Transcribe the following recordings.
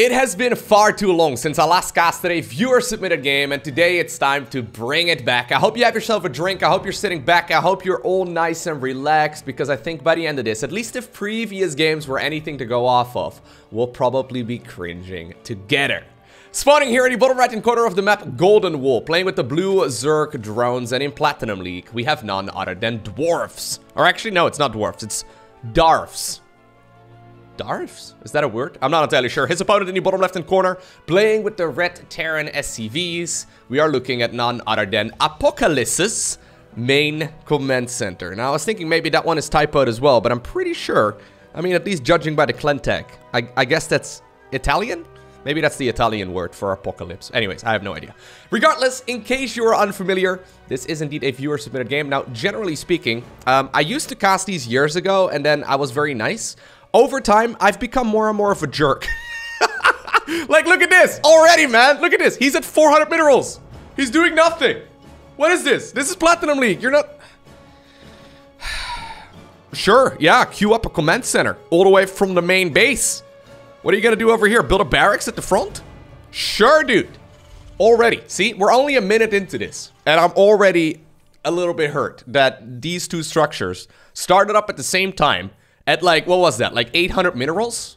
It has been far too long since I last casted a viewer-submitted game, and today it's time to bring it back. I hope you have yourself a drink, I hope you're sitting back, I hope you're all nice and relaxed, because I think by the end of this, at least if previous games were anything to go off of, we'll probably be cringing together. Spawning here in the bottom right-hand corner of the map, Golden Wool, playing with the blue Zerg drones, and in Platinum League, we have none other than dwarfs. Or actually, no, it's not dwarfs, it's Darfs. Darfs? Is that a word? I'm not entirely sure. His opponent in the bottom left-hand corner, playing with the red Terran SCVs. We are looking at none other than Apocalypse's main command center. Now, I was thinking maybe that one is typoed as well, but I'm pretty sure. I mean, at least judging by the Clentech. I guess that's Italian? Maybe that's the Italian word for apocalypse. Anyways, I have no idea. Regardless, in case you are unfamiliar, this is indeed a viewer-submitted game. Now, generally speaking, I used to cast these years ago, and then I was very nice. Over time, I've become more and more of a jerk. Like, look at this. Already, man. Look at this. He's at 400 minerals. He's doing nothing. What is this? This is Platinum League. You're not... Sure, yeah. Queue up a command center all the way from the main base. What are you going to do over here? Build a barracks at the front? Sure, dude. Already. See, we're only a minute into this. And I'm already a little bit hurt that these two structures started up at the same time. At like, what was that? Like 800 minerals?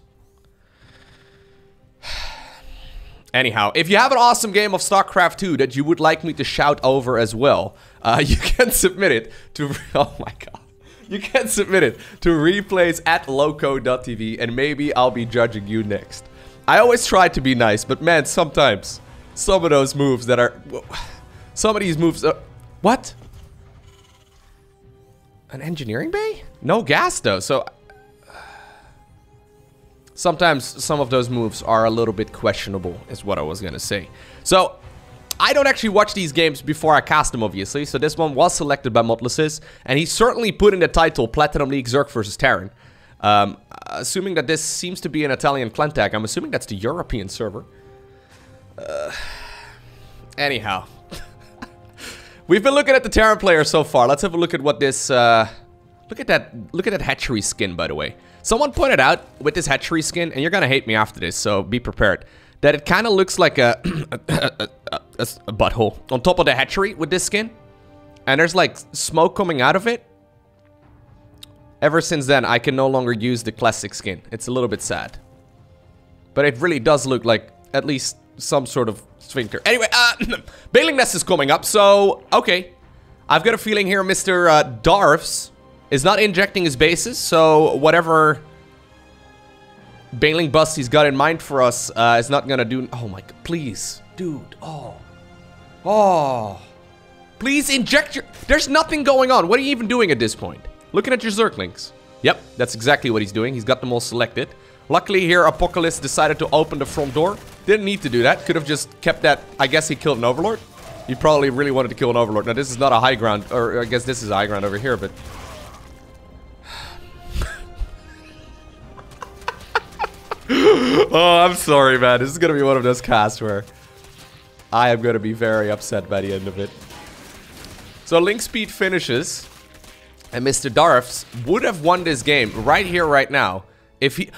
Anyhow, if you have an awesome game of StarCraft 2 that you would like me to shout over as well, you can submit it to... Oh my god. You can submit it to replays at LowkoTV, and maybe I'll be judging you next. I always try to be nice, but man, sometimes some of those moves that are... Some of these moves are... What? An engineering bay? No gas though, so... Sometimes some of those moves are a little bit questionable, is what I was gonna say. So, I don't actually watch these games before I cast them, obviously. So this one was selected by Modlysis, and he certainly put in the title Platinum League Zerg vs Terran. Assuming that this seems to be an Italian Clentech, I'm assuming that's the European server. Anyhow. We've been looking at the Terran player so far. Let's have a look at what this... Look at that hatchery skin, by the way. Someone pointed out with this hatchery skin, and you're gonna hate me after this, so be prepared, that it kind of looks like a butthole on top of the hatchery with this skin. And there's like smoke coming out of it. Ever since then, I can no longer use the classic skin. It's a little bit sad. But it really does look like at least some sort of sphincter. Anyway, Baneling Nest is coming up, so okay. I've got a feeling here Mr. Darfs is not injecting his bases, so whatever Baneling bust he's got in mind for us is not gonna do... Oh my god, please. Dude, oh. Please inject your... There's nothing going on. What are you even doing at this point? Looking at your Zerglings. Yep, that's exactly what he's doing. He's got them all selected. Luckily here, Apocalypse decided to open the front door. Didn't need to do that. Could have just kept that... I guess he killed an Overlord. He probably really wanted to kill an Overlord. Now, this is not a high ground, or I guess this is a high ground over here, but... Oh, I'm sorry, man. This is gonna be one of those casts where I am gonna be very upset by the end of it. So link speed finishes, and Mr. Darfs would have won this game right here, right now, if he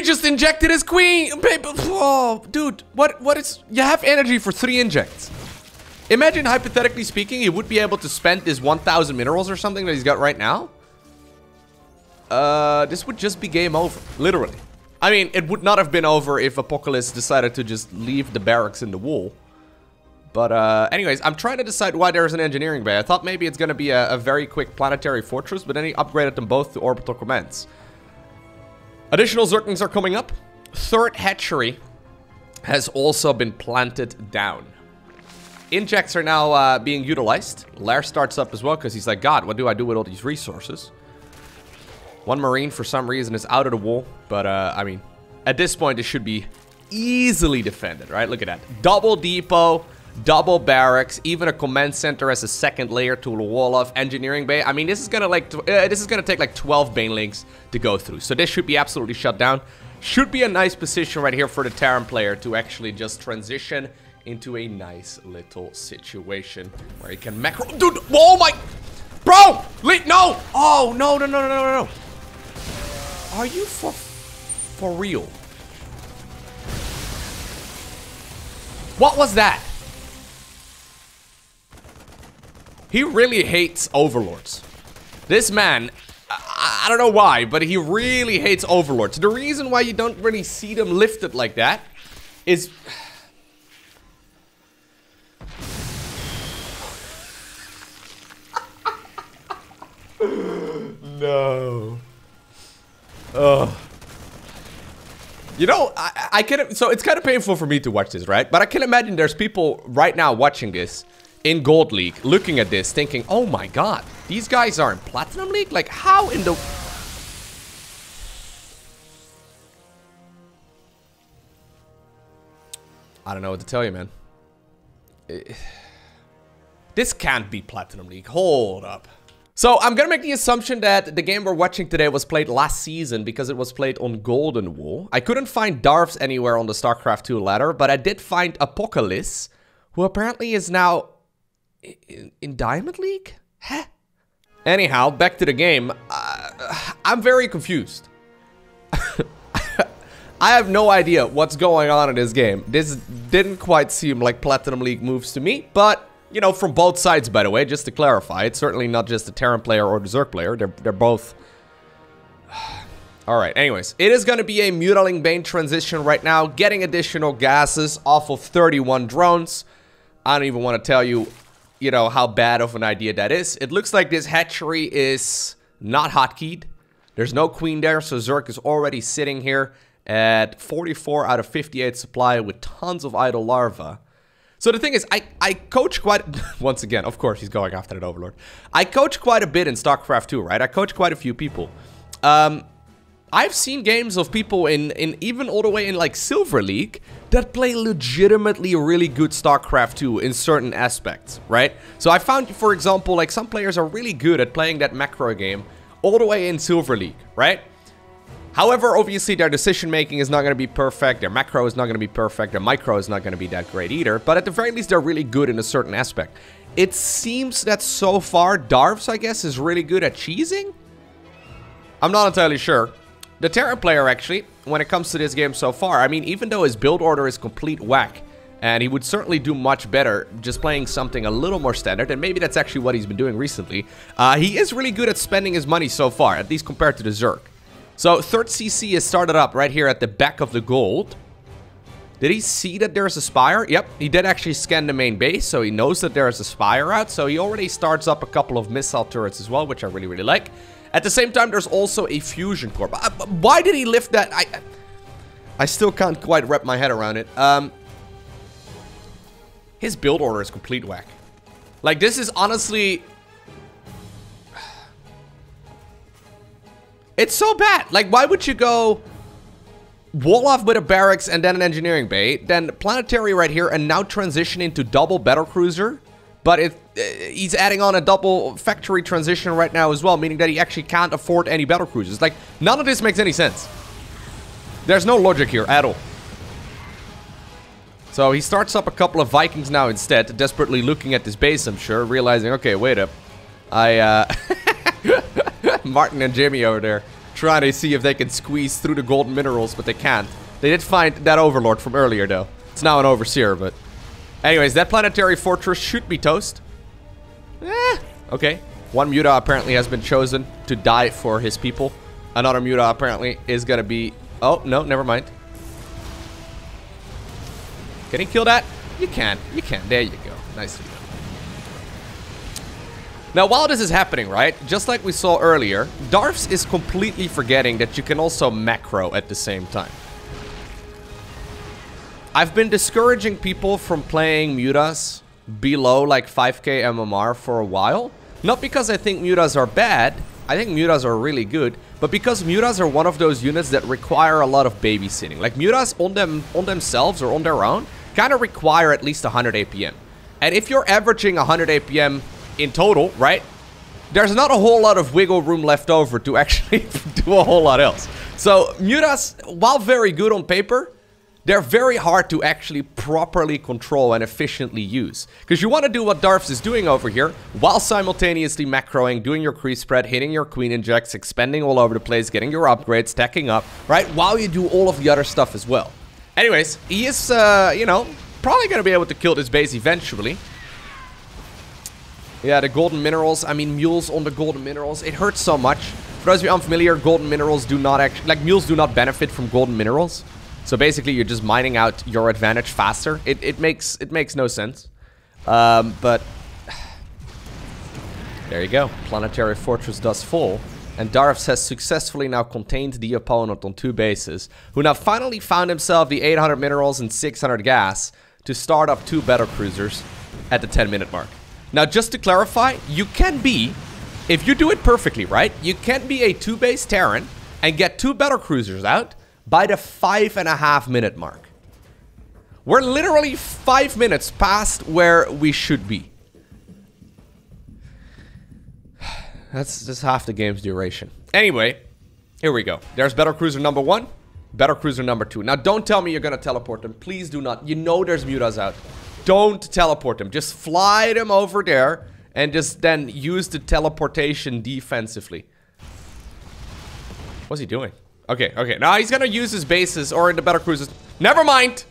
just injected his queen. Oh, dude, what is? You have energy for 3 injects. Imagine, hypothetically speaking, he would be able to spend his 1,000 minerals or something that he's got right now. This would just be game over, literally. I mean, it would not have been over if Apocalypse decided to just leave the barracks in the wall. But, anyways, I'm trying to decide why there's an engineering bay. I thought maybe it's gonna be a very quick planetary fortress, but then he upgraded them both to orbital commands. Additional Zerglings are coming up. Third hatchery has also been planted down. Injects are now being utilized. Lair starts up as well, because he's like, God, what do I do with all these resources? One Marine, for some reason, is out of the wall. But, I mean, at this point, it should be easily defended, right? Look at that. Double depot, double barracks, even a command center as a second layer to the wall of engineering bay. I mean, this is gonna take like 12 banelings to go through. So this should be absolutely shut down. Should be a nice position right here for the Terran player to actually just transition into a nice little situation where he can macro... Dude, oh my... Bro! No! Oh, no. Are you for real? What was that? He really hates overlords. This man, I don't know why, but he really hates overlords. The reason why you don't really see them lifted like that is... No. Ugh. You know, I can... So it's kind of painful for me to watch this, right? But I can imagine there's people right now watching this in Gold League, looking at this, thinking, oh my god, these guys are in Platinum League? Like, how in the... I don't know what to tell you, man. This can't be Platinum League. Hold up. So, I'm gonna make the assumption that the game we're watching today was played last season because it was played on Golden Wool. I couldn't find Darvs anywhere on the StarCraft 2 ladder, but I did find Apocalypse, who apparently is now... in Diamond League? Huh? Anyhow, back to the game. I'm very confused. I have no idea what's going on in this game. This didn't quite seem like Platinum League moves to me, but, you know, from both sides, by the way, just to clarify, it's certainly not just the Terran player or the Zerg player. They're both... Alright, anyways, it is going to be a Mutaling Bane transition right now, getting additional gases off of 31 drones. I don't even want to tell you, you know, how bad of an idea that is. It looks like this hatchery is not hotkeyed. There's no queen there, so Zerg is already sitting here at 44 out of 58 supply with tons of idle larvae. So the thing is, I coach quite... Once again, of course, he's going after that Overlord. I coach quite a bit in StarCraft 2, right? I coach quite a few people. I've seen games of people in even all the way in like Silver League that play legitimately really good StarCraft 2 in certain aspects, right? So I found, for example, like some players are really good at playing that macro game all the way in Silver League, right? However, obviously their decision making is not going to be perfect, their macro is not going to be perfect, their micro is not going to be that great either, but at the very least they're really good in a certain aspect. It seems that so far Darvs, I guess, is really good at cheesing? I'm not entirely sure. The Terran player, actually, when it comes to this game so far, I mean, even though his build order is complete whack, and he would certainly do much better just playing something a little more standard, and maybe that's actually what he's been doing recently, he is really good at spending his money so far, at least compared to the Zerg. So, 3rd CC is started up right here at the back of the gold. Did he see that there's a Spire? Yep, he did actually scan the main base, so he knows that there's a Spire out, so he already starts up a couple of missile turrets as well, which I really, really like. At the same time, there's also a fusion core. Why did he lift that? I still can't quite wrap my head around it. His build order is complete whack. Like, this is honestly... It's so bad. Like, why would you go wall off with a barracks and then an engineering bay, then planetary right here, and now transition into double battlecruiser? But he's adding on a double factory transition right now as well, meaning that he actually can't afford any battlecruisers. Like, none of this makes any sense. There's no logic here at all. So he starts up a couple of Vikings now instead, desperately looking at this base, I'm sure, realizing, okay, wait up. Martin and Jimmy over there trying to see if they can squeeze through the golden minerals, but they can't. They did find that Overlord from earlier, though. It's now an Overseer, but... Anyways, that planetary fortress should be toast. Okay. One Muta apparently has been chosen to die for his people. Another Muta apparently is gonna be... Oh, no, never mind. Can he kill that? You can. You can. There you go. Nicely done. Now, while this is happening, right, just like we saw earlier, Darvs is completely forgetting that you can also macro at the same time. I've been discouraging people from playing Mutas below like 5k MMR for a while. Not because I think Mutas are bad, I think Mutas are really good, but because Mutas are one of those units that require a lot of babysitting. Like, Mutas on themselves or on their own kind of require at least 100 APM. And if you're averaging 100 APM in total, right, there's not a whole lot of wiggle room left over to actually do a whole lot else. So Mutas, while very good on paper, they're very hard to actually properly control and efficiently use. Because you want to do what Darvs is doing over here, while simultaneously macroing, doing your creep spread, hitting your queen injects, expanding all over the place, getting your upgrades, stacking up, right, while you do all of the other stuff as well. Anyways, he is, you know, probably going to be able to kill this base eventually. Yeah, the golden minerals. I mean, mules on the golden minerals. It hurts so much. For those of you unfamiliar, golden minerals do not actually... Like, mules do not benefit from golden minerals. So basically, you're just mining out your advantage faster. It makes no sense. But... There you go. Planetary Fortress does fall. And Darvs has successfully now contained the opponent on 2 bases, who now finally found himself the 800 minerals and 600 gas to start up 2 battle cruisers at the 10-minute mark. Now, just to clarify, you can be, if you do it perfectly, right, you can be a 2-base Terran and get 2 battle cruisers out by the 5.5-minute mark. We're literally 5 minutes past where we should be. That's just half the game's duration. Anyway, here we go. There's battle cruiser number 1, battle cruiser number 2. Now, don't tell me you're gonna teleport them. Please do not. You know there's mutas out. Don't teleport them. Just fly them over there and just then use the teleportation defensively. What's he doing? Okay, okay. Now he's gonna use his bases or in the battle cruisers. Never mind.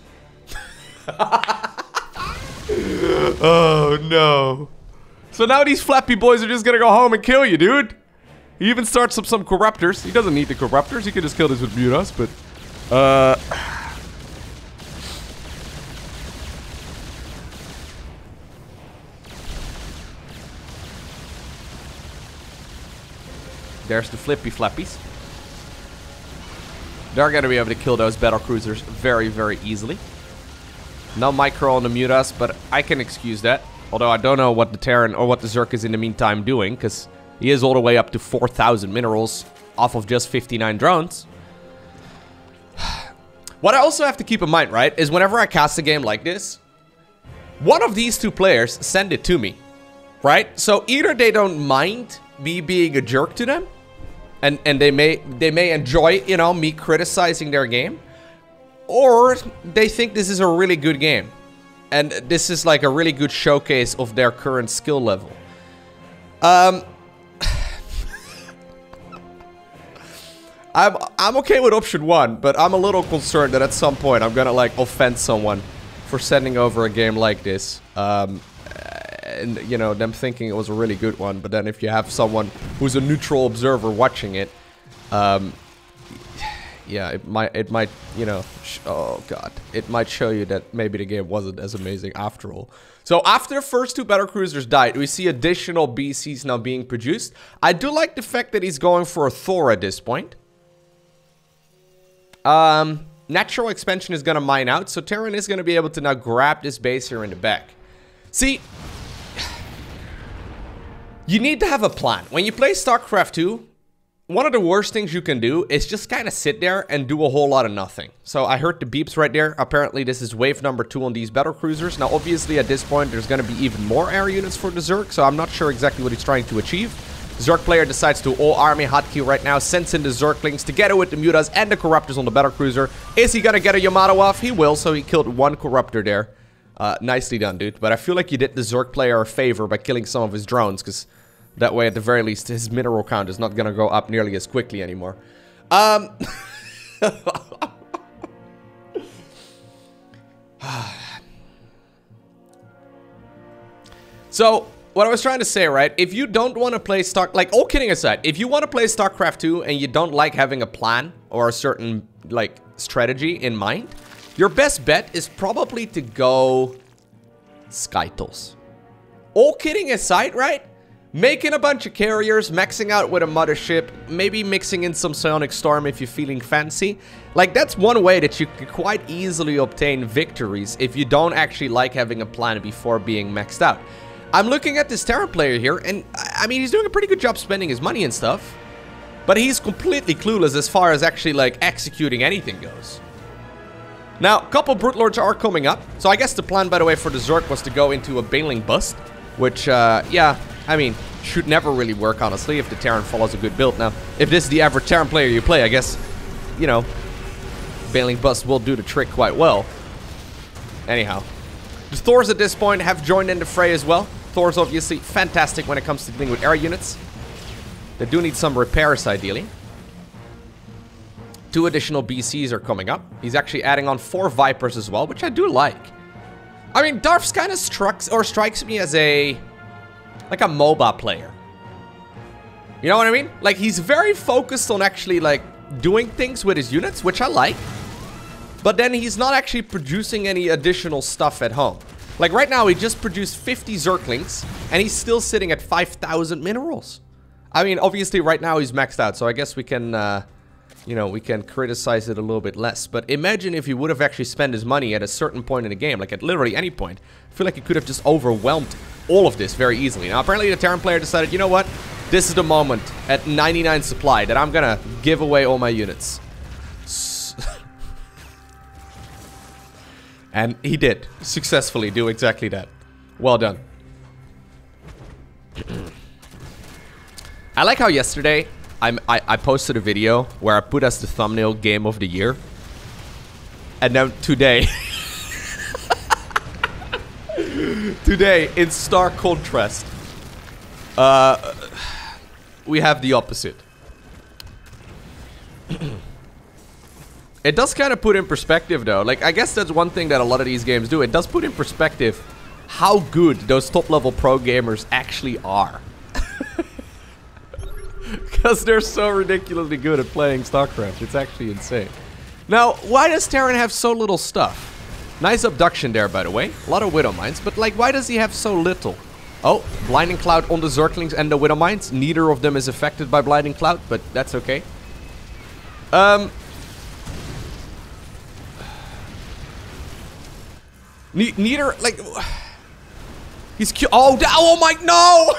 Oh no. So now these flappy boys are just gonna go home and kill you, dude. He even starts up some corruptors. He doesn't need the corruptors. He could just kill this with mutas, but there's the flippy flappies. They're going to be able to kill those battle cruisers very, very easily. No micro on the mutas, but I can excuse that. Although I don't know what the Terran or what the Zerk is in the meantime doing, because he is all the way up to 4,000 minerals off of just 59 drones. What I also have to keep in mind, right, is whenever I cast a game like this, one of these 2 players send it to me, right? So either they don't mind me being a jerk to them, and they may enjoy, you know, me criticizing their game, or they think this is a really good game, and this is like a really good showcase of their current skill level. I'm okay with option 1, but I'm a little concerned that at some point I'm gonna like offend someone for sending over a game like this. And, you know, them thinking it was a really good one, but then if you have someone who's a neutral observer watching it, yeah, it might, you know, oh god, it might show you that maybe the game wasn't as amazing after all. So after the first 2 battle cruisers died, we see additional BCs now being produced. I do like the fact that he's going for a Thor at this point. Natural expansion is going to mine out, so Terran is going to be able to now grab this base here in the back. See, you need to have a plan. When you play StarCraft 2, one of the worst things you can do is just kind of sit there and do a whole lot of nothing. So I heard the beeps right there. Apparently this is wave number 2 on these battle cruisers. Now obviously at this point there's going to be even more air units for the Zerg, so I'm not sure exactly what he's trying to achieve. Zerg player decides to all army hotkey right now, sends in the Zerglings together with the mutas and the corruptors on the battle cruiser. Is he going to get a Yamato off? He will, so he killed 1 corruptor there. Nicely done, dude. But I feel like you did the Zerg player a favor by killing some of his drones, because that way, at the very least, his mineral count is not going to go up nearly as quickly anymore. So, what I was trying to say, right? If you don't want to play like, all kidding aside, if you want to play StarCraft 2 and you don't like having a plan or a certain, like, strategy in mind, your best bet is probably to go Skytles. All kidding aside, right? Making a bunch of carriers, maxing out with a mothership, maybe mixing in some Psionic Storm if you're feeling fancy. Like, that's one way that you can quite easily obtain victories if you don't actually like having a plan before being maxed out. I'm looking at this Terran player here, and I mean, he's doing a pretty good job spending his money and stuff. But he's completely clueless as far as actually, like, executing anything goes. Now, a couple Brute Lords are coming up. So I guess the plan, by the way, for the Zerg was to go into a Baneling bust. Which, yeah, I mean, should never really work, honestly, if the Terran follows a good build. Now, if this is the average Terran player you play, I guess, you know, Baneling bust will do the trick quite well. Anyhow, the Thors at this point have joined in the fray as well. Thors obviously fantastic when it comes to dealing with air units. They do need some repairs, ideally. 2 additional BCs are coming up. He's actually adding on 4 Vipers as well, which I do like. I mean, Darf's kind of strikes me as a MOBA player. You know what I mean? Like, he's very focused on actually, like, doing things with his units, which I like. But then he's not actually producing any additional stuff at home. Like, right now, he just produced 50 Zerglings, and he's still sitting at 5,000 minerals. I mean, obviously, right now, he's maxed out, so I guess we can, you know, we can criticize it a little bit less. But imagine if he would have actually spent his money at a certain point in the game, like at literally any point. I feel like he could have just overwhelmed all of this very easily. Now, apparently, the Terran player decided, you know what? This is the moment at 99 supply that I'm gonna give away all my units. And he did successfully do exactly that. Well done. I like how yesterday I posted a video where I put as the thumbnail Game of the Year. And then today... today, in stark contrast, we have the opposite. It does kind of put in perspective, though. Like, I guess that's one thing that a lot of these games do. It does put in perspective how good those top-level pro gamers actually are. Because they're so ridiculously good at playing StarCraft. It's actually insane. Now, why does Terran have so little stuff? Nice abduction there, by the way. A lot of Widow Mines. But, like, why does he have so little? Oh, Blinding Cloud on the Zerglings and the Widow Mines. Neither of them is affected by Blinding Cloud, but that's okay. Neither, like... He's cute. Oh my... No!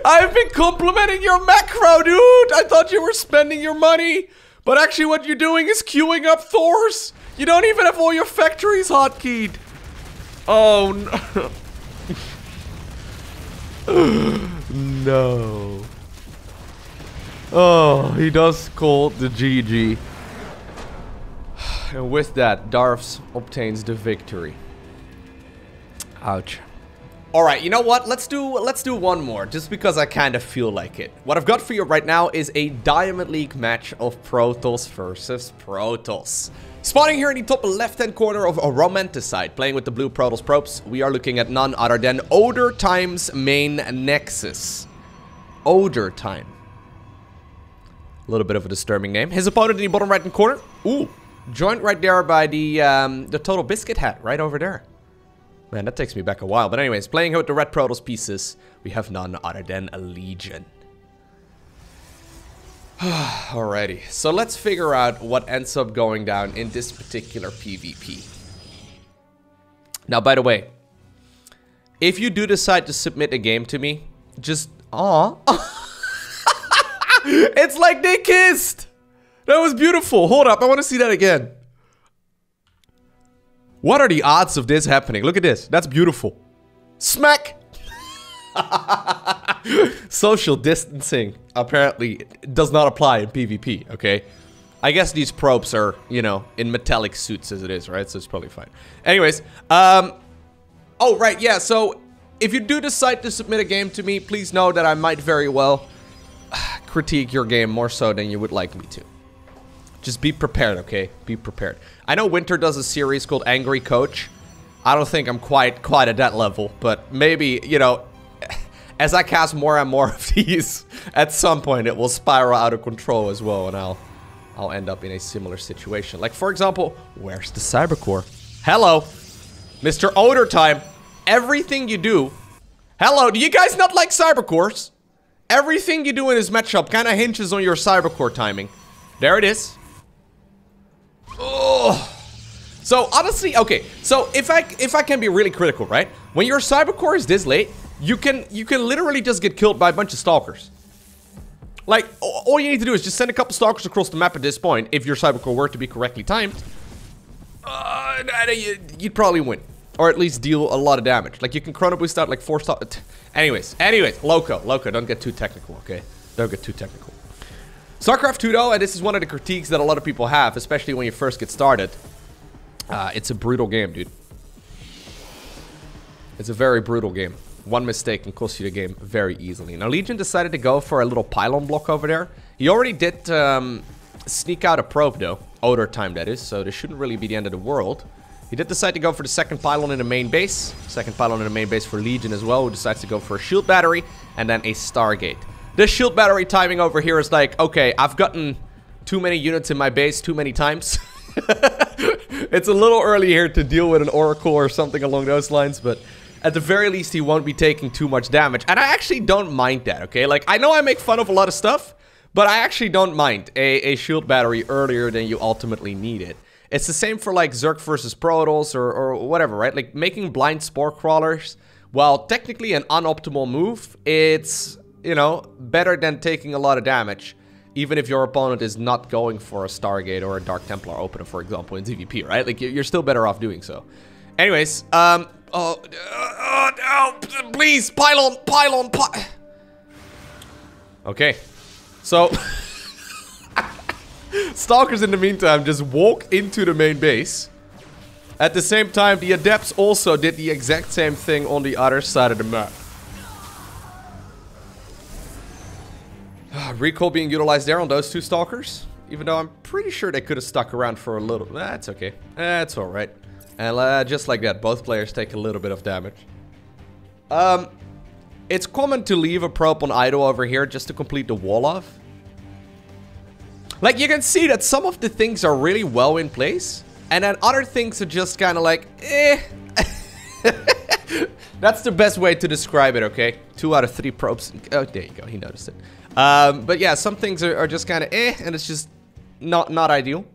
I've been complimenting your macro, dude! I thought you were spending your money. But actually what you're doing is queuing up Thors. You don't even have all your factories hotkeyed. Oh, no. No. Oh, he does call the GG. And with that, Darfs obtains the victory. Ouch. Alright, you know what? Let's do one more, just because I kind of feel like it. What I've got for you right now is a Diamond League match of Protoss versus Protoss. Spawning here in the top left-hand corner of a Romanticide, playing with the blue Protoss probes, we are looking at none other than Oder times main Nexus. Oder time. A little bit of a disturbing name. His opponent in the bottom right-hand corner. Ooh, joined right there by the Total Biscuit hat, right over there. Man, that takes me back a while. But anyways, playing with the red Protoss pieces, we have none other than a Legion. Alrighty, so let's figure out what ends up going down in this particular PvP. Now, by the way, if you do decide to submit a game to me, just... Aw. It's like they kissed! That was beautiful. Hold up, I want to see that again. What are the odds of this happening? Look at this. That's beautiful. Smack! Social distancing apparently does not apply in PvP, okay? I guess these probes are, you know, in metallic suits as it is, right? So it's probably fine. Anyways, oh, right, yeah, so if you do decide to submit a game to me, please know that I might very well critique your game more so than you would like me to. Just be prepared, okay? Be prepared. I know Winter does a series called Angry Coach. I don't think I'm quite at that level, but maybe, you know, as I cast more and more of these, at some point it will spiral out of control as well, and I'll end up in a similar situation. Like, for example, where's the Cybercore? Hello, Mr. Oder time. Everything you do... Hello, do you guys not like Cybercores? Everything you do in this matchup kind of hinges on your Cybercore timing. There it is. Oh. So honestly, okay. So if I can be really critical, right? When your Cybercore is this late, you can literally just get killed by a bunch of Stalkers. Like, all you need to do is just send a couple Stalkers across the map at this point. If your Cybercore were to be correctly timed, you'd probably win, or at least deal a lot of damage. Like, you can chrono boost out like 4 Stalkers. Anyways, Loko, don't get too technical, okay? Don't get too technical. StarCraft 2 though, and this is one of the critiques that a lot of people have, especially when you first get started. It's a brutal game, dude. It's a very brutal game. One mistake can cost you the game very easily. Now, Legion decided to go for a little pylon block over there. He already did sneak out a probe though. Oder time, that is, so this shouldn't really be the end of the world. He did decide to go for the second pylon in the main base. Second pylon in the main base for Legion as well, who decides to go for a shield battery and then a Stargate. This shield battery timing over here is like, okay, I've gotten too many units in my base too many times. It's a little early here to deal with an Oracle or something along those lines, but at the very least, he won't be taking too much damage. And I actually don't mind that, okay? Like, I know I make fun of a lot of stuff, but I actually don't mind a shield battery earlier than you ultimately need it. It's the same for, like, Zerg versus Protoss or whatever, right? Like, making blind spore crawlers, while technically an unoptimal move, it's, you know, better than taking a lot of damage. Even if your opponent is not going for a Stargate or a Dark Templar opener, for example, in ZVP, right? Like, you're still better off doing so. Anyways, no, please, pylon. Okay, so Stalkers in the meantime just walked into the main base. At the same time, the Adepts also did the exact same thing on the other side of the map. Recall being utilized there on those two Stalkers, even though I'm pretty sure they could have stuck around for a little. That's okay. That's all right. And just like that, both players take a little bit of damage. It's common to leave a probe on idle over here just to complete the wall off. Like, you can see that some of the things are really well in place, and then other things are just kind of like, eh. That's the best way to describe it, okay? 2 out of 3 probes. Oh, there you go. He noticed it. But yeah, some things are just kind of eh, and it's just not ideal.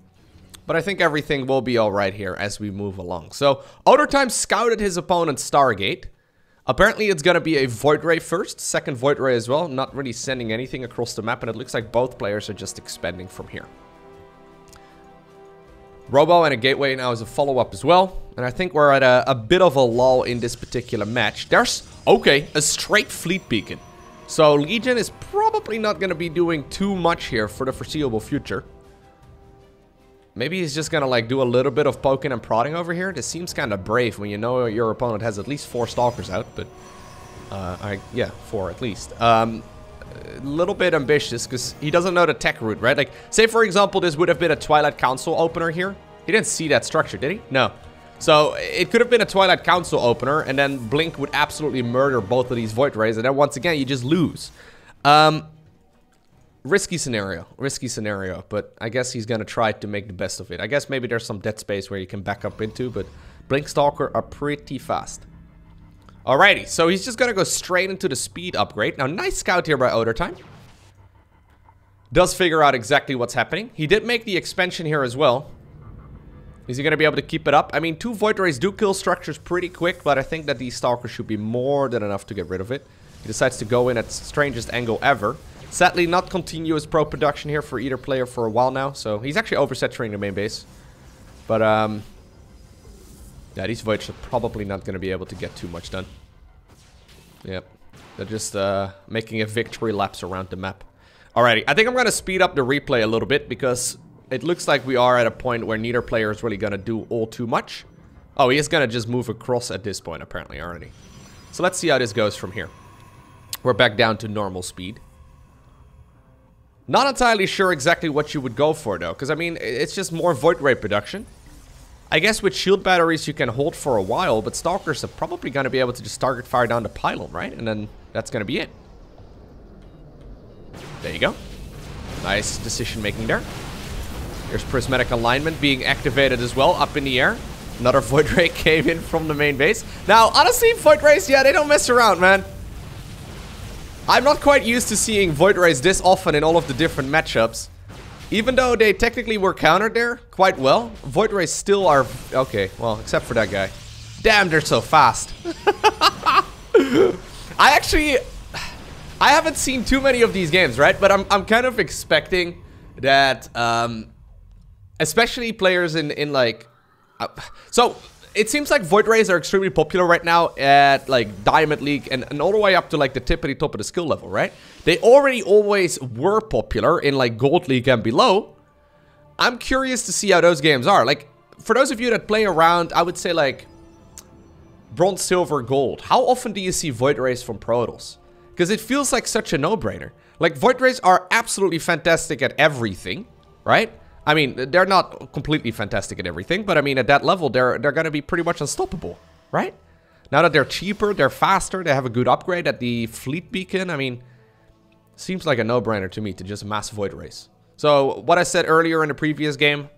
But I think everything will be alright here as we move along. So, Ottertime scouted his opponent's Stargate. Apparently, it's going to be a Void Ray first. Second Void Ray as well. Not really sending anything across the map. And it looks like both players are just expanding from here. Robo and a Gateway now is a follow-up as well. And I think we're at a bit of a lull in this particular match. There's, okay, a straight Fleet Beacon. So, Legion is probably not going to be doing too much here for the foreseeable future. Maybe he's just gonna, like, do a little bit of poking and prodding over here. This seems kind of brave when you know your opponent has at least 4 Stalkers out, but... yeah, 4 at least. A little bit ambitious, because he doesn't know the tech route, right? Like, say, for example, this would have been a Twilight Council opener here. He didn't see that structure, did he? No. So, it could have been a Twilight Council opener, and then Blink would absolutely murder both of these Void Rays, and then once again, you just lose. Risky scenario, but I guess he's gonna try to make the best of it. I guess maybe there's some dead space where you can back up into, but Blink Stalker are pretty fast. Alrighty, so he's just gonna go straight into the speed upgrade. Now, nice scout here by Ottertime. Does figure out exactly what's happening. He did make the expansion here as well. Is he gonna be able to keep it up? I mean, 2 Void Rays do kill structures pretty quick, but I think that these Stalkers should be more than enough to get rid of it. He decides to go in at strangest angle ever. Sadly, not continuous pro production here for either player for a while now. So, he's actually oversaturating the main base. But, yeah, these Voids are probably not going to be able to get too much done. Yep. They're just, making a victory laps around the map. Alrighty, I think I'm going to speed up the replay a little bit. Because it looks like we are at a point where neither player is really going to do all too much. Oh, he is going to just move across at this point, apparently, already. So, let's see how this goes from here. We're back down to normal speed. Not entirely sure exactly what you would go for, though. Because, I mean, it's just more Void Ray production. I guess with shield batteries you can hold for a while. But Stalkers are probably going to be able to just target fire down the pylon, right? And then that's going to be it. There you go. Nice decision making there. There's Prismatic Alignment being activated as well, up in the air. Another Void Ray came in from the main base. Now, honestly, Void Rays, yeah, they don't mess around, man. I'm not quite used to seeing Void Rays this often in all of the different matchups. Even though they technically were countered there quite well, Void Rays still are... Okay, well, except for that guy. Damn, they're so fast. I haven't seen too many of these games, right? But I'm kind of expecting that... especially players in like... so... It seems like Void Rays are extremely popular right now at, like, Diamond League and all the way up to, like, the tippity top of the skill level, right? They already always were popular in, like, Gold League and below. I'm curious to see how those games are. Like, for those of you that play around, I would say, like, Bronze, Silver, Gold. How often do you see Void Rays from Protoss? Because it feels like such a no-brainer. Like, Void Rays are absolutely fantastic at everything, right? I mean, they're not completely fantastic at everything, but I mean, at that level, they're going to be pretty much unstoppable, right? Now that they're cheaper, they're faster, they have a good upgrade at the fleet beacon. I mean, seems like a no-brainer to me to just mass Void Race. So, what I said earlier in the previous game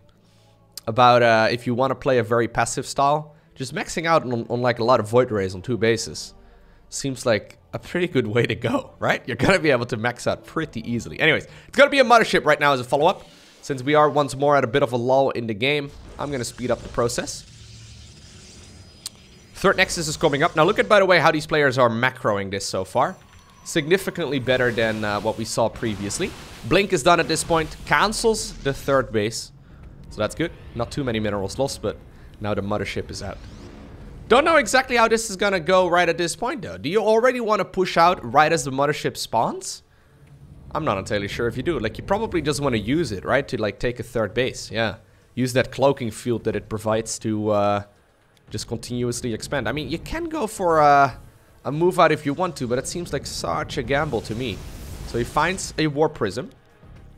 about if you want to play a very passive style, just maxing out on like a lot of Void Rays on 2 bases seems like a pretty good way to go, right? You're going to be able to max out pretty easily. Anyways, it's going to be a mothership right now as a follow-up. Since we are once more at a bit of a lull in the game, I'm going to speed up the process. Third Nexus is coming up. Now look at, by the way, how these players are macroing this so far. Significantly better than what we saw previously. Blink is done at this point. Cancels the 3rd base. So that's good. Not too many minerals lost, but now the mothership is out. Don't know exactly how this is going to go right at this point, though. Do you already want to push out right as the mothership spawns? I'm not entirely sure if you do. Like, you probably just want to use it, right? To, like, take a 3rd base. Yeah. Use that cloaking field that it provides to just continuously expand. I mean, you can go for a move out if you want to, but it seems like such a gamble to me. So he finds a Warp Prism.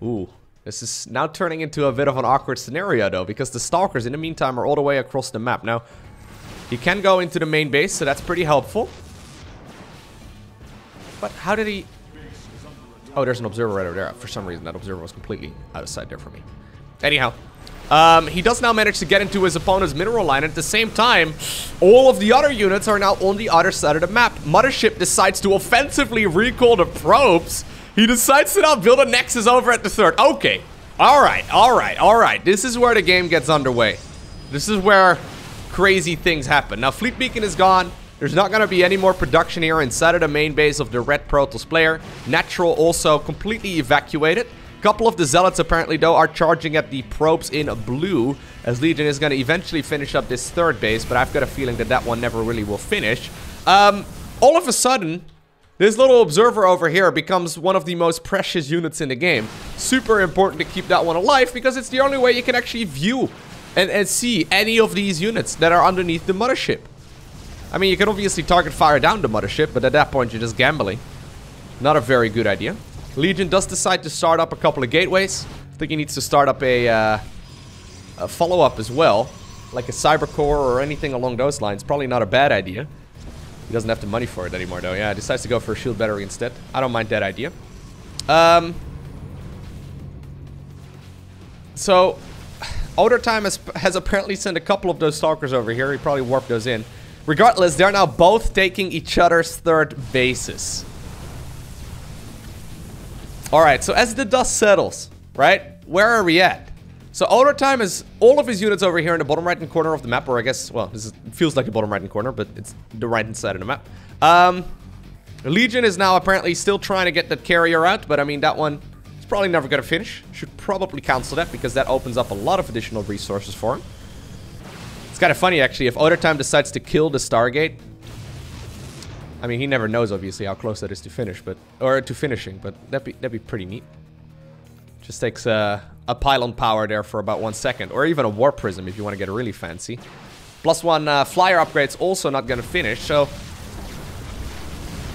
Ooh. This is now turning into a bit of an awkward scenario, though, because the Stalkers, in the meantime, are all the way across the map. Now, he can go into the main base, so that's pretty helpful. But how did he... Oh, there's an observer right over there. For some reason, that observer was completely out of sight there for me. Anyhow, he does now manage to get into his opponent's mineral line. At the same time, all of the other units are now on the other side of the map. Mothership decides to offensively recall the probes. He decides to now build a Nexus over at the 3rd. Okay. Alright. This is where the game gets underway. This is where crazy things happen. Now, Fleet Beacon is gone. There's not going to be any more production here inside of the main base of the Red Protoss player. Natural also completely evacuated. A couple of the Zealots apparently, though, are charging at the probes in blue, as Legion is going to eventually finish up this 3rd base, but I've got a feeling that that one never really will finish. All of a sudden, this little observer over here becomes one of the most precious units in the game. Super important to keep that one alive, because it's the only way you can actually view and see any of these units that are underneath the mothership. I mean, you can obviously target fire down the mothership, but at that point you're just gambling. Not a very good idea. Legion does decide to start up a couple of gateways. I think he needs to start up a follow-up as well, like a cybercore or anything along those lines. Probably not a bad idea. He doesn't have the money for it anymore, though. Yeah, decides to go for a shield battery instead. I don't mind that idea. So, Overtime has apparently sent a couple of those Stalkers over here. He probably warped those in. Regardless, they're now both taking each other's 3rd bases. Alright, so as the dust settles, right? Where are we at? So Overtime is all of his units over here in the bottom right-hand corner of the map, or I guess, well, it feels like the bottom right-hand corner, but it's the right-hand side of the map. Legion is now apparently still trying to get that carrier out, but I mean, that one is probably never going to finish. Should probably cancel that, because that opens up a lot of additional resources for him. It's kind of funny, actually, if Overtime decides to kill the Stargate. I mean, he never knows, obviously, how close that is to finish, or to finishing, but that'd be pretty neat. Just takes a pylon power there for about 1 second, or even a Warp Prism if you want to get really fancy. +1 flyer upgrade's also not going to finish, so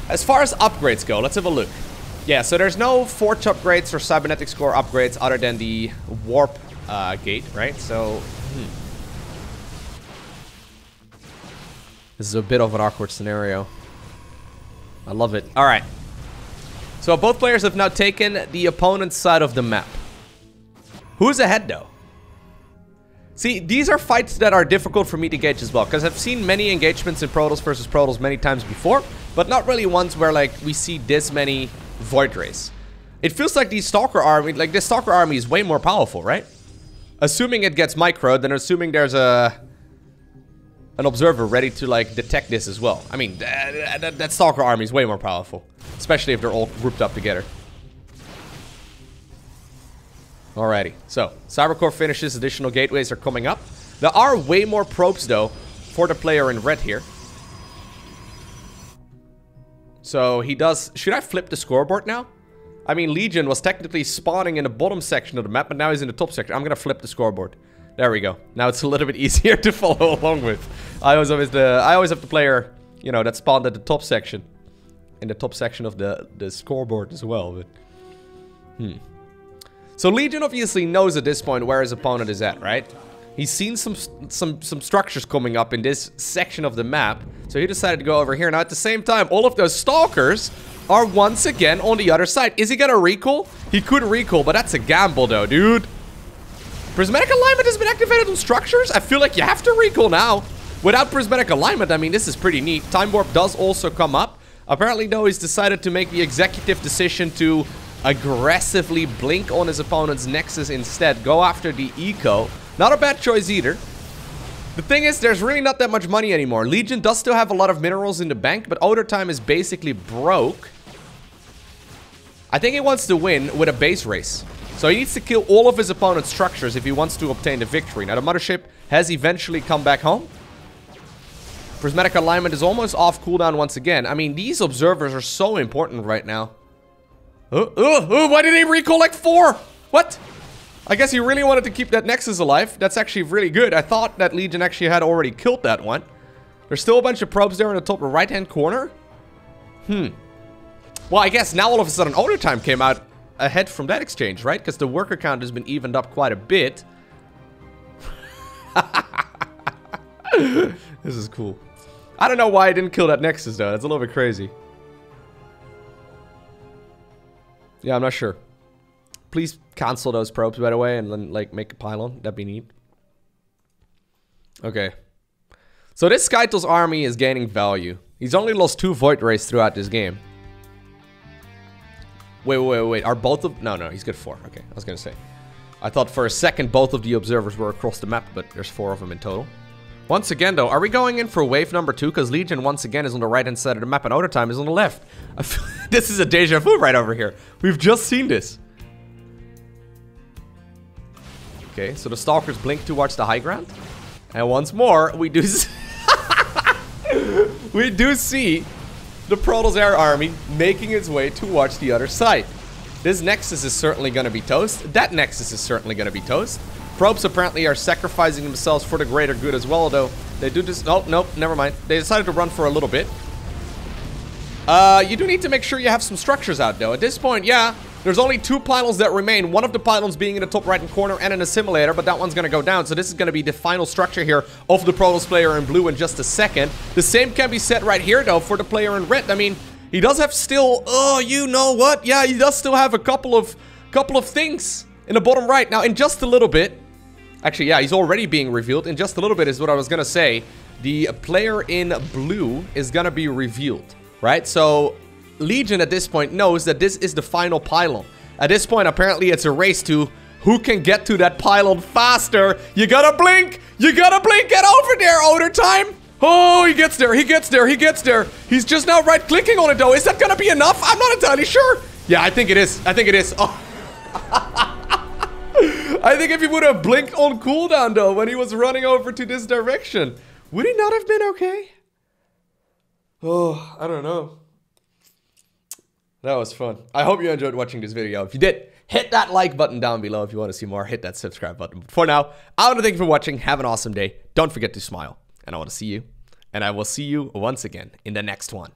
as far as upgrades go, let's have a look. Yeah, so there's no Forge upgrades or Cybernetics Core upgrades other than the Warp Gate, right? So, this is a bit of an awkward scenario. I love it. Alright. So both players have now taken the opponent's side of the map. Who's ahead, though? See, these are fights that are difficult for me to gauge as well, because I've seen many engagements in Protoss versus Protoss many times before, but not really ones where, like, we see this many Void Rays. It feels like these Stalker army, like, this Stalker army is way more powerful, right? Assuming it gets microed, then assuming there's an observer ready to, like, detect this as well. I mean, that Stalker army is way more powerful. Especially if they're all grouped up together. Alrighty. So, Cybercore finishes. Additional gateways are coming up. There are way more probes, though, for the player in red here. So, he does... Should I flip the scoreboard now? I mean, Legion was technically spawning in the bottom section of the map, but now he's in the top section. I'm gonna flip the scoreboard. There we go. Now it's a little bit easier to follow along with. I always have the player, you know, that spawned at the top section. In the top section of the scoreboard as well, but... So Legion obviously knows at this point where his opponent is at, right? He's seen some structures coming up in this section of the map, so he decided to go over here. Now, at the same time, all of those stalkers are once again on the other side. Is he gonna recall? He could recall, but that's a gamble, though, dude. Prismatic alignment has been activated on structures? I feel like you have to recall now. Without prismatic alignment, I mean, this is pretty neat. Time warp does also come up. Apparently, though, he's decided to make the executive decision to aggressively blink on his opponent's Nexus instead. Go after the eco. Not a bad choice either. The thing is, there's really not that much money anymore. Legion does still have a lot of minerals in the bank, but Overtime is basically broke. I think he wants to win with a base race. So he needs to kill all of his opponent's structures if he wants to obtain the victory. Now, the mothership has eventually come back home. Prismatic alignment is almost off cooldown once again. I mean, these observers are so important right now. Why did he recall like 4? What? I guess he really wanted to keep that Nexus alive. That's actually really good. I thought that Legion actually had already killed that one. There's still a bunch of probes there in the top right-hand corner. Well, I guess now all of a sudden Overtime came out ahead from that exchange, right? Because the worker count has been evened up quite a bit. This is cool. I don't know why I didn't kill that Nexus, though. That's a little bit crazy. Yeah, I'm not sure. Please cancel those probes, by the way, and then, like, make a pylon. That'd be neat. Okay. So this Skytle's army is gaining value. He's only lost 2 Void Rays throughout this game. Wait. Are both of... No, he's good 4. Okay, I was gonna say. I thought for a second both of the observers were across the map, but there's 4 of them in total. Once again, though, are we going in for wave number 2? Because Legion, once again, is on the right-hand side of the map, and Overtime is on the left. I feel this is a deja vu right over here. We've just seen this. Okay, so the Stalkers blink towards the high ground. And once more, we do we do see the Protoss Air Army making its way towards the other side. This Nexus is certainly going to be toast. That Nexus is certainly going to be toast. Probes apparently are sacrificing themselves for the greater good as well, though. They do just... Oh, nope, never mind. They decided to run for a little bit. You do need to make sure you have some structures out, though. At this point, yeah, there's only 2 pylons that remain. One of the pylons being in the top right-hand corner and an assimilator, but that one's going to go down. So this is going to be the final structure here of the Protoss player in blue in just a second. The same can be said right here, though, for the player in red. I mean, he does have still... Oh, you know what? Yeah, he does still have a couple of things in the bottom right. Now, in just a little bit... Actually, yeah, he's already being revealed. In just a little bit is what I was going to say. The player in blue is going to be revealed, right? So, Legion at this point knows that this is the final pylon. At this point, apparently, it's a race to who can get to that pylon faster. You gotta blink! You gotta blink! Get over there, Overtime! Oh, he gets there, he gets there, he gets there. He's just now right-clicking on it, though. Is that gonna be enough? I'm not entirely sure. Yeah, I think it is. I think it is. Oh. I think if he would have blinked on cooldown, though, when he was running over to this direction, would he not have been okay? Oh, I don't know. That was fun. I hope you enjoyed watching this video. If you did, hit that like button down below. If you want to see more, hit that subscribe button. But for now, I want to thank you for watching. Have an awesome day. Don't forget to smile. And I want to see you. And I will see you once again in the next one.